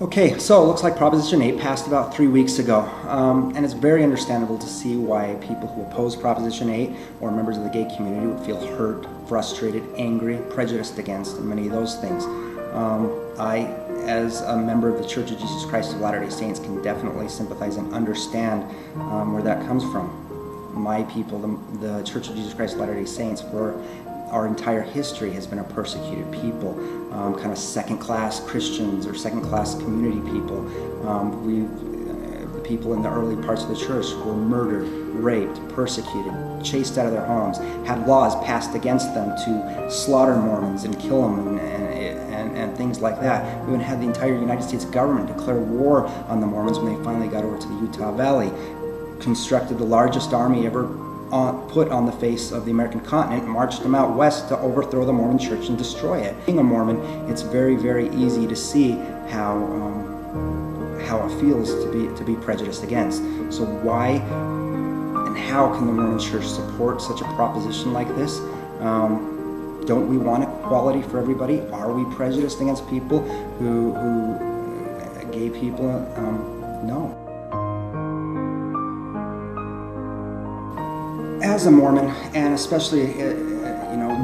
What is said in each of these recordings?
Okay, so it looks like Proposition 8 passed about 3 weeks ago, and it's very understandable to see why people who oppose Proposition 8 or members of the gay community would feel hurt, frustrated, angry, prejudiced against, and many of those things. I, as a member of the Church of Jesus Christ of Latter-day Saints, can definitely sympathize and understand where that comes from. My people, the Church of Jesus Christ of Latter-day Saints, for our entire history has been a persecuted people, kind of second-class Christians or second-class community people. The people in the early parts of the church were murdered, raped, persecuted, chased out of their homes, had laws passed against them to slaughter Mormons and kill them and things like that. We even had the entire United States government declare war on the Mormons when they finally got over to the Utah Valley, constructed the largest army ever put on the face of the American continent, marched them out west to overthrow the Mormon church and destroy it. Being a Mormon, it's very, very easy to see how it feels to be prejudiced against. So why and how can the Mormon church support such a proposition like this? Don't we want equality for everybody? Are we prejudiced against people who gay people? No. As a Mormon, and especially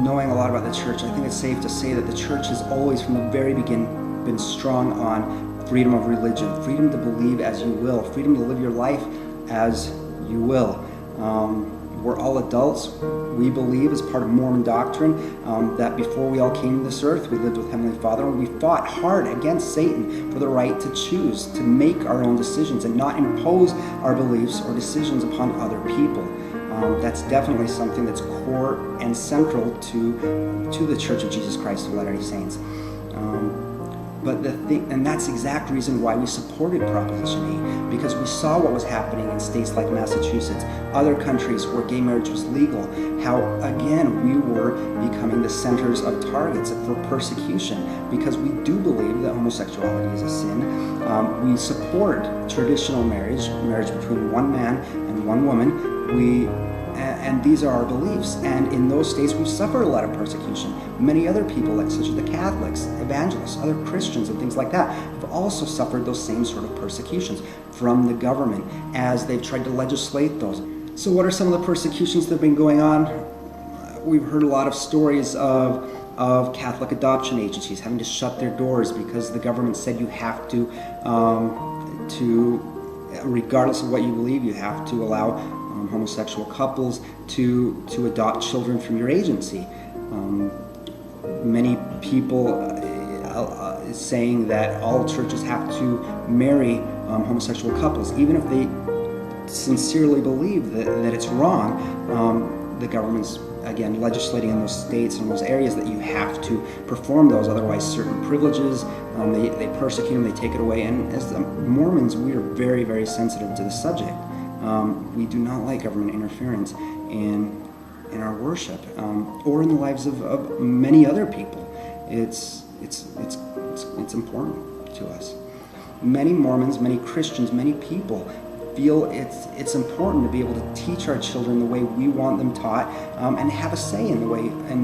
knowing a lot about the church, I think it's safe to say that the church has always, from the very beginning, been strong on freedom of religion, freedom to believe as you will, freedom to live your life as you will. We're all adults. We believe, as part of Mormon doctrine, that before we all came to this earth, we lived with Heavenly Father, and we fought hard against Satan for the right to choose, to make our own decisions and not impose our beliefs or decisions upon other people. That's definitely something that's core and central to the Church of Jesus Christ of Latter-day Saints. And that's the exact reason why we supported Proposition 8, because we saw what was happening in states like Massachusetts, other countries where gay marriage was legal, how, again, we were becoming the centers of targets for persecution, because we do believe that homosexuality is a sin. We support traditional marriage between one man and one woman. And these are our beliefs. And in those states, we've suffered a lot of persecution. Many other people, such as the Catholics, evangelists, other Christians, and things like that, have also suffered those same sort of persecutions from the government as they've tried to legislate those. So what are some of the persecutions that have been going on? We've heard a lot of stories of Catholic adoption agencies having to shut their doors because the government said you have to, regardless of what you believe, you have to allow homosexual couples to adopt children from your agency. Many people saying that all churches have to marry homosexual couples, even if they sincerely believe that it's wrong. The government's, again, legislating in those states and those areas that you have to perform those, otherwise certain privileges, they persecute them, they take it away. And as the Mormons, we are very, very sensitive to the subject. We do not like government interference in our worship or in the lives of many other people. It's important to us. Many Mormons, many Christians, many people feel it's important to be able to teach our children the way we want them taught, and have a say in the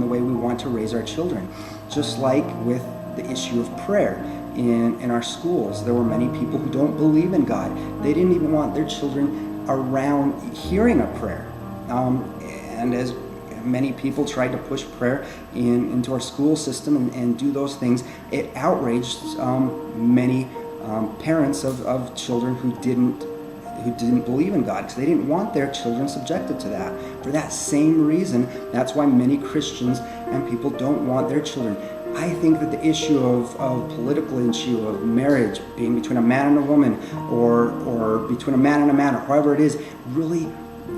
way we want to raise our children. Just like with the issue of prayer in our schools, there were many people who don't believe in God. They didn't even want their children around hearing a prayer. And as many people tried to push prayer into our school system and do those things, it outraged many parents of children who didn't believe in God, because they didn't want their children subjected to that. For that same reason, that's why many Christians and people don't want their children. I think that the issue of political issue of marriage being between a man and a woman, or between a man and a man, or however it is, really,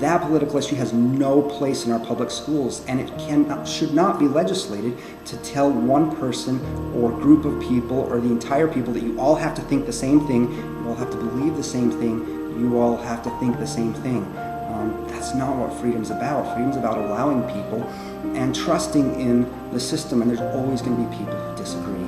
that political issue has no place in our public schools, and it should not be legislated to tell one person or group of people or the entire people that you all have to think the same thing, you all have to believe the same thing, you all have to think the same thing. That's not what freedom's about. Freedom's about allowing people and trusting in the system, and there's always going to be people who disagree.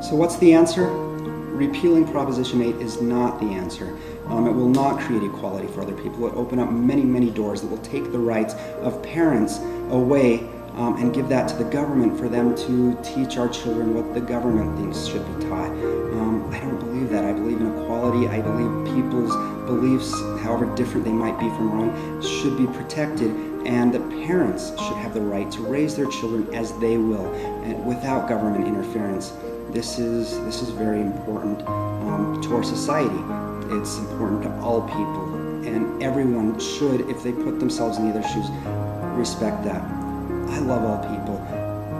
So what's the answer? Repealing Proposition 8 is not the answer. It will not create equality for other people. It will open up many, many doors that will take the rights of parents away and give that to the government for them to teach our children what the government thinks should be taught. I don't believe that. I believe in equality. I believe people's beliefs, however different they might be from our own, should be protected, and that parents should have the right to raise their children as they will, and without government interference. This is very important to our society. It's important to all people, and everyone should, if they put themselves in the other shoes, respect that. I love all people.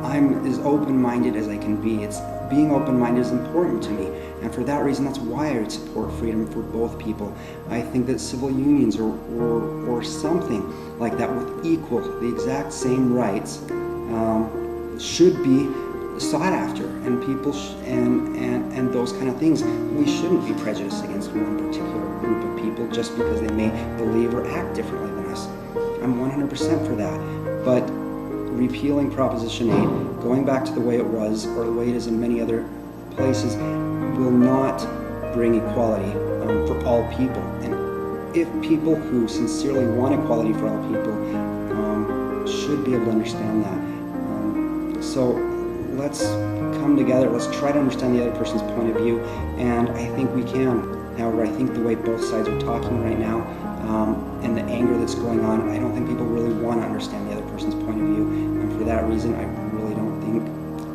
I'm as open-minded as I can be. Being open-minded is important to me, and for that reason, that's why I support freedom for both people. I think that civil unions or something like that with the exact same rights should be sought after, and people and those kind of things. We shouldn't be prejudiced against one particular group of people just because they may believe or act differently than us. I'm 100% for that, but repealing Proposition 8, going back to the way it was, or the way it is in many other places, will not bring equality for all people. And if people who sincerely want equality for all people should be able to understand that. So let's come together, let's try to understand the other person's point of view, and I think we can. However, I think the way both sides are talking right now, and the anger that's going on, I don't think people really want to understand the other person's point of view, and for that reason, I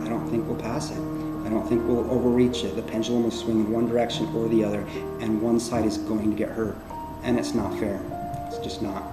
don't think we'll pass it. I don't think we'll overreach it. The pendulum will swing in one direction or the other, and one side is going to get hurt, and it's not fair. It's just not.